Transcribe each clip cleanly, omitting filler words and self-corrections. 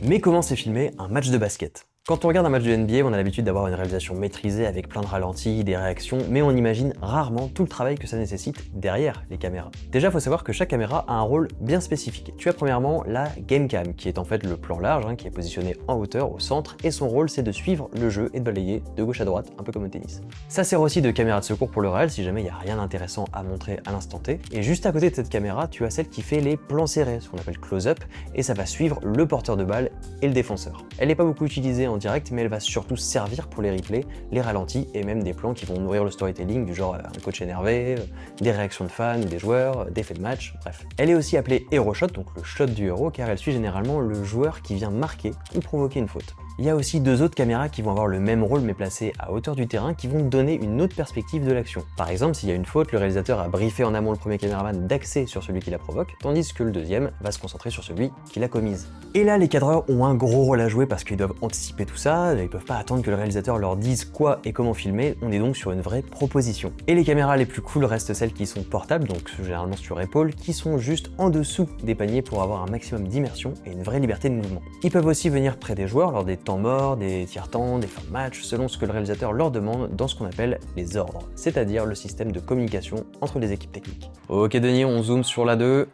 Mais comment c'est filmé un match de basket? Quand on regarde un match de NBA, on a l'habitude d'avoir une réalisation maîtrisée avec plein de ralentis, des réactions, mais on imagine rarement tout le travail que ça nécessite derrière les caméras. Déjà, il faut savoir que chaque caméra a un rôle bien spécifique. Tu as premièrement la game cam, qui est en fait le plan large, qui est positionné en hauteur, au centre, et son rôle c'est de suivre le jeu et de balayer de gauche à droite, un peu comme au tennis. Ça sert aussi de caméra de secours pour le réel, si jamais il n'y a rien d'intéressant à montrer à l'instant T. Et juste à côté de cette caméra, tu as celle qui fait les plans serrés, ce qu'on appelle close-up, et ça va suivre le porteur de balle et le défenseur. Elle n'est pas beaucoup utilisée en direct, mais elle va surtout servir pour les replays, les ralentis et même des plans qui vont nourrir le storytelling du genre un coach énervé, des réactions de fans ou des joueurs, des faits de match, bref. Elle est aussi appelée hero shot, donc le shot du héros, car elle suit généralement le joueur qui vient marquer ou provoquer une faute. Il y a aussi deux autres caméras qui vont avoir le même rôle mais placées à hauteur du terrain qui vont donner une autre perspective de l'action. Par exemple, s'il y a une faute, le réalisateur a briefé en amont le premier caméraman d'axer sur celui qui la provoque, tandis que le deuxième va se concentrer sur celui qui l'a commise. Et là, les cadreurs ont un gros rôle à jouer parce qu'ils doivent anticiper tout ça, ils peuvent pas attendre que le réalisateur leur dise quoi et comment filmer, on est donc sur une vraie proposition. Et les caméras les plus cool restent celles qui sont portables, donc généralement sur épaule, qui sont juste en dessous des paniers pour avoir un maximum d'immersion et une vraie liberté de mouvement. Ils peuvent aussi venir près des joueurs lors des temps morts, des tiers-temps, des fins de match, selon ce que le réalisateur leur demande dans ce qu'on appelle les ordres, c'est-à-dire le système de communication entre les équipes techniques. Ok Denis, on zoome sur la 2.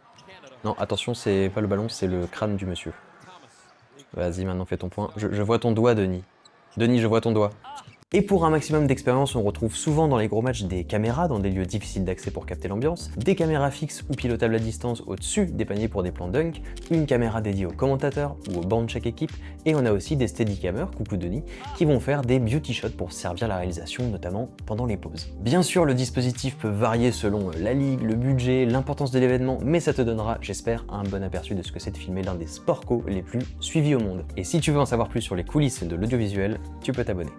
Non, attention, c'est pas le ballon, c'est le crâne du monsieur. Vas-y, maintenant fais ton point. Je vois ton doigt, Denis. Denis, je vois ton doigt. Et pour un maximum d'expérience, on retrouve souvent dans les gros matchs des caméras dans des lieux difficiles d'accès pour capter l'ambiance, des caméras fixes ou pilotables à distance au-dessus des paniers pour des plans dunk, une caméra dédiée aux commentateurs ou aux bancs de chaque équipe, et on a aussi des steadicamers, coucou Denis, qui vont faire des beauty shots pour servir la réalisation, notamment pendant les pauses. Bien sûr, le dispositif peut varier selon la ligue, le budget, l'importance de l'événement, mais ça te donnera, j'espère, un bon aperçu de ce que c'est de filmer l'un des sport co les plus suivis au monde. Et si tu veux en savoir plus sur les coulisses de l'audiovisuel, tu peux t'abonner.